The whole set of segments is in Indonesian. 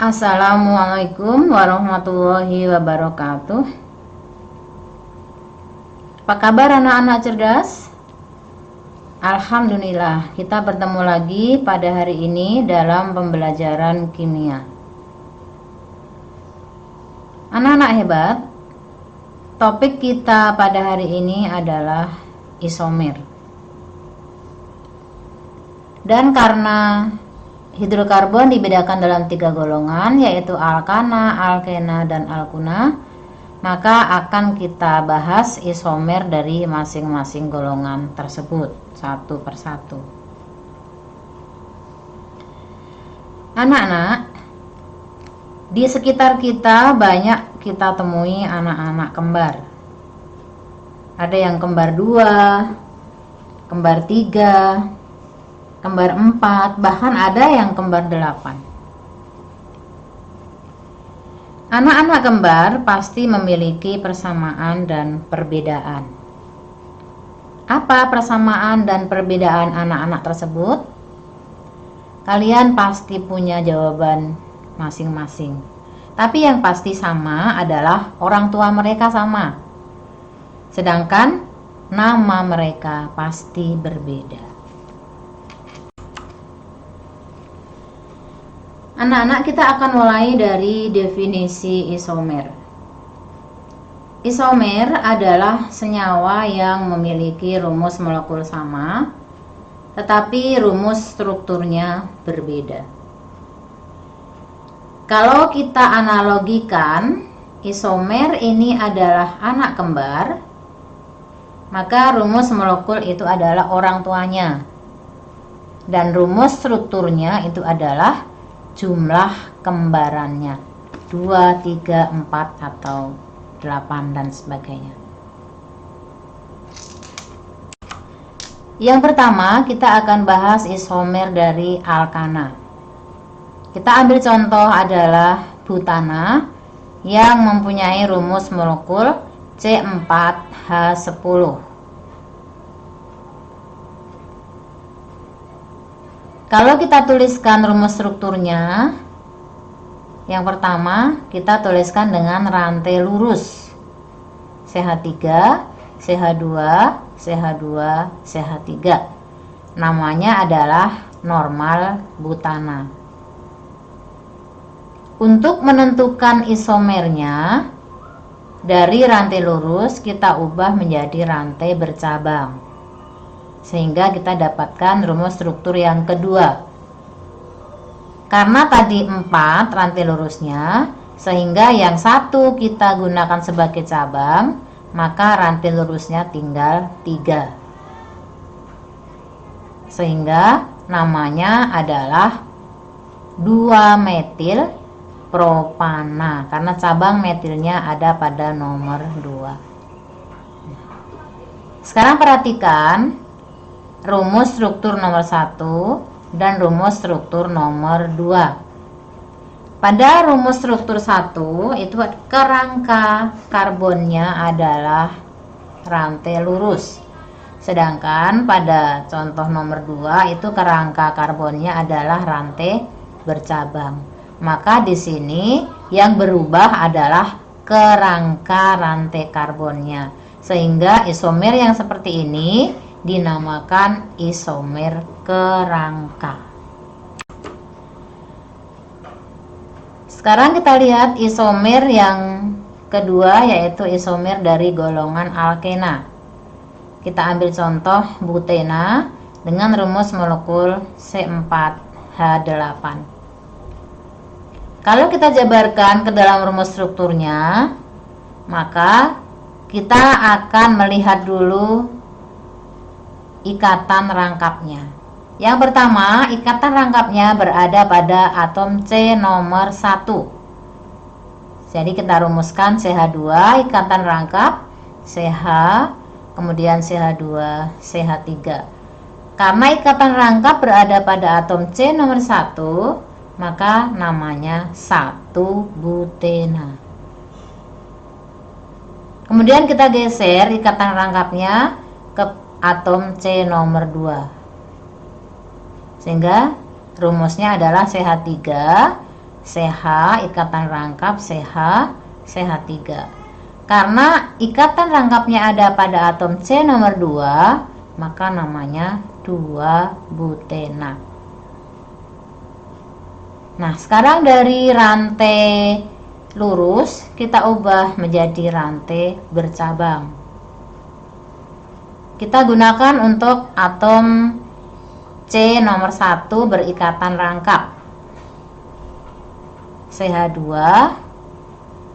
Assalamualaikum warahmatullahi wabarakatuh. Apa kabar anak-anak cerdas? Alhamdulillah, kita bertemu lagi pada hari ini dalam pembelajaran kimia. Anak-anak hebat, topik kita pada hari ini adalah isomer. Dan karena hidrokarbon dibedakan dalam 3 golongan, yaitu alkana, alkena, dan alkuna, maka akan kita bahas isomer dari masing-masing golongan tersebut satu persatu. Anak-anak, di sekitar kita banyak kita temui anak-anak kembar. Ada yang kembar 2, kembar 3, kembar 4, bahkan ada yang kembar 8. Anak-anak kembar pasti memiliki persamaan dan perbedaan. Apa persamaan dan perbedaan anak-anak tersebut? Kalian pasti punya jawaban masing-masing. Tapi yang pasti sama adalah orang tua mereka sama. Sedangkan nama mereka pasti berbeda. Anak-anak, kita akan mulai dari definisi isomer. Isomer adalah senyawa yang memiliki rumus molekul sama, tetapi rumus strukturnya berbeda. Kalau kita analogikan, isomer ini adalah anak kembar, maka rumus molekul itu adalah orang tuanya. Dan rumus strukturnya itu adalah jumlah kembarannya 2, 3, 4, atau 8 dan sebagainya. Yang pertama kita akan bahas isomer dari alkana. Kita ambil contoh adalah butana yang mempunyai rumus molekul C4H10. Kalau kita tuliskan rumus strukturnya, yang pertama kita tuliskan dengan rantai lurus CH3, CH2, CH2, CH3. Namanya adalah normal butana. Untuk menentukan isomernya, dari rantai lurus kita ubah menjadi rantai bercabang, sehingga kita dapatkan rumus struktur yang kedua. Karena tadi 4 rantai lurusnya, sehingga yang satu kita gunakan sebagai cabang, maka rantai lurusnya tinggal 3. Sehingga namanya adalah 2-metil propana, karena cabang metilnya ada pada nomor 2. Sekarang perhatikan rumus struktur nomor 1 dan rumus struktur nomor 2. Pada rumus struktur 1 itu kerangka karbonnya adalah rantai lurus. Sedangkan pada contoh nomor 2 itu kerangka karbonnya adalah rantai bercabang. Maka di sini yang berubah adalah kerangka rantai karbonnya. Sehingga isomer yang seperti ini dinamakan isomer kerangka. Sekarang kita lihat isomer yang kedua, yaitu isomer dari golongan alkena. Kita ambil contoh butena dengan rumus molekul C4H8. Kalau kita jabarkan ke dalam rumus strukturnya, maka kita akan melihat dulu ikatan rangkapnya. Yang pertama, ikatan rangkapnya berada pada atom C nomor 1. Jadi kita rumuskan CH2, ikatan rangkap CH, kemudian CH2, CH3. Karena ikatan rangkap berada pada atom C nomor 1, maka namanya 1-butena. Kemudian kita geser ikatan rangkapnya ke atom C nomor 2, sehingga rumusnya adalah CH3 CH, ikatan rangkap CH, CH3. Karena ikatan rangkapnya ada pada atom C nomor 2, maka namanya 2-butena. Nah, sekarang dari rantai lurus kita ubah menjadi rantai bercabang. Kita gunakan untuk atom C nomor 1 berikatan rangkap CH2,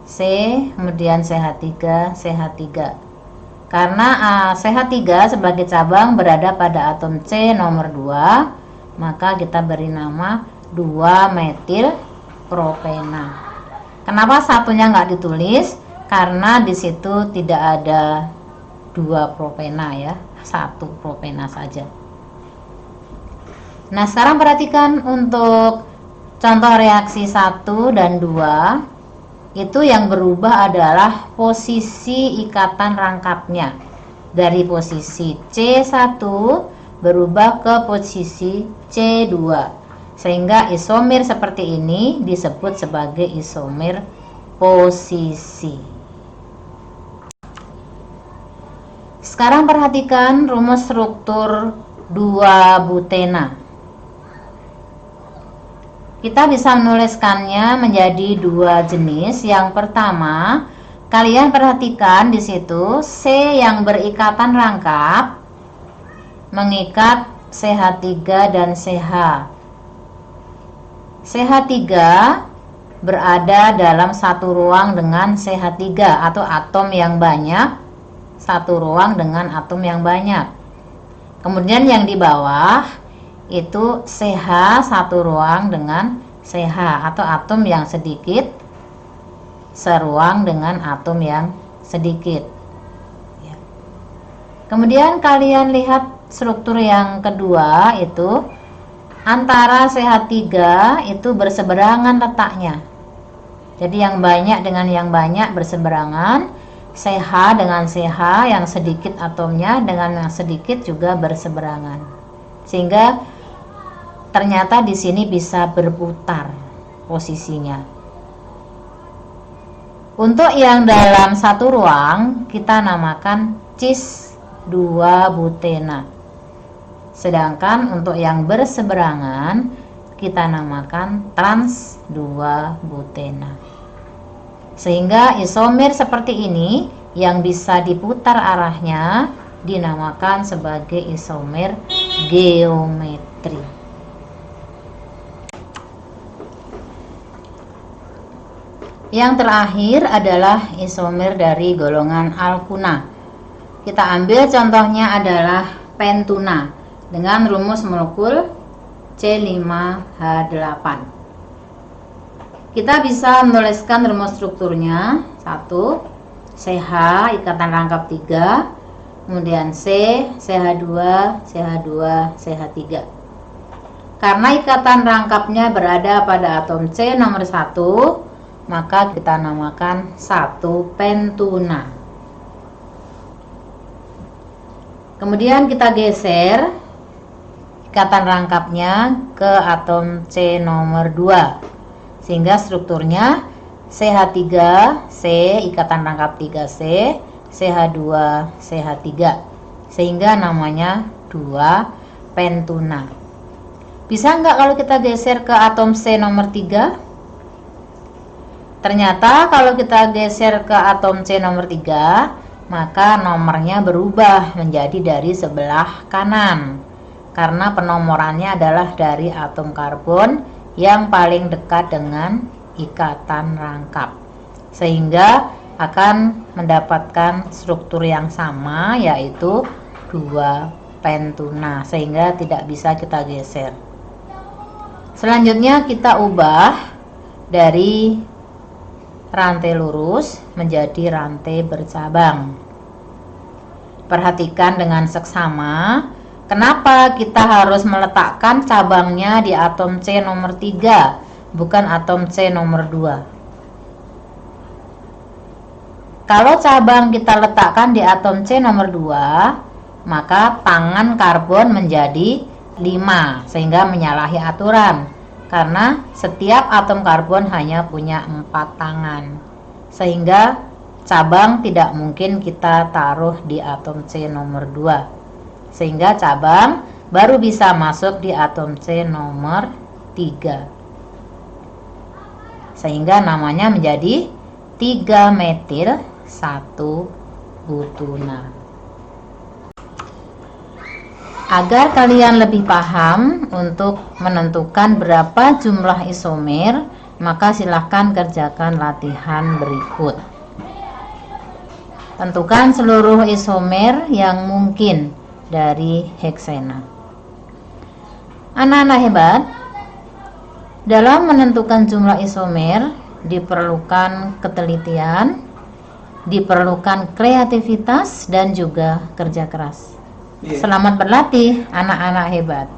C, kemudian CH3, CH3. Karena CH3 sebagai cabang berada pada atom C nomor 2, maka kita beri nama 2-metil propena. Kenapa satunya nggak ditulis? Karena di situ tidak ada 2 propena ya, 1 propena saja. Nah, sekarang perhatikan untuk contoh reaksi 1 dan 2, itu yang berubah adalah posisi ikatan rangkapnya. Dari posisi C1 berubah ke posisi C2. Sehingga isomer seperti ini disebut sebagai isomer posisi. Sekarang perhatikan rumus struktur 2-butena. Kita bisa menuliskannya menjadi 2 jenis. Yang pertama, kalian perhatikan di situ C yang berikatan rangkap mengikat CH3 dan CH. CH3 berada dalam satu ruang dengan CH3 atau atom yang banyak, satu ruang dengan atom yang banyak. Kemudian yang di bawah itu CH satu ruang dengan CH atau atom yang sedikit seruang dengan atom yang sedikit. Kemudian kalian lihat struktur yang kedua, itu antara CH3 itu berseberangan letaknya. Jadi yang banyak dengan yang banyak berseberangan, CH dengan CH yang sedikit atomnya dengan yang sedikit juga berseberangan. Sehingga ternyata di sini bisa berputar posisinya. Untuk yang dalam satu ruang kita namakan cis 2-butena. Sedangkan untuk yang berseberangan kita namakan trans 2-butena. Sehingga isomer seperti ini yang bisa diputar arahnya dinamakan sebagai isomer geometri. Yang terakhir adalah isomer dari golongan alkuna. Kita ambil contohnya adalah pentuna dengan rumus molekul C5H8. Kita bisa menuliskan rumus strukturnya. 1, CH ikatan rangkap 3, kemudian C, CH2, CH2, CH3. Karena ikatan rangkapnya berada pada atom C nomor 1, maka kita namakan 1 pentuna. Kemudian kita geser ikatan rangkapnya ke atom C nomor 2, sehingga strukturnya CH3, C ikatan rangkap 3C, CH2, CH3, sehingga namanya 2 pentuna. Bisa nggak kalau kita geser ke atom C nomor 3? Ternyata kalau kita geser ke atom C nomor 3, maka nomornya berubah menjadi dari sebelah kanan. Karena penomorannya adalah dari atom karbon yang paling dekat dengan ikatan rangkap, sehingga akan mendapatkan struktur yang sama, yaitu 2 pentuna, sehingga tidak bisa kita geser. Selanjutnya kita ubah dari rantai lurus menjadi rantai bercabang. Perhatikan dengan seksama, kenapa kita harus meletakkan cabangnya di atom C nomor 3, bukan atom C nomor 2? Kalau cabang kita letakkan di atom C nomor 2, maka tangan karbon menjadi 5, sehingga menyalahi aturan. karena setiap atom karbon hanya punya 4 tangan, sehingga cabang tidak mungkin kita taruh di atom C nomor 2, sehingga cabang baru bisa masuk di atom C nomor 3, sehingga namanya menjadi 3-metil 1-butuna. Agar kalian lebih paham untuk menentukan berapa jumlah isomer, maka silahkan kerjakan latihan berikut. Tentukan seluruh isomer yang mungkin dari heksena. Anak-anak hebat, dalam menentukan jumlah isomer diperlukan ketelitian, diperlukan kreativitas, dan juga kerja keras. Selamat berlatih, anak-anak hebat.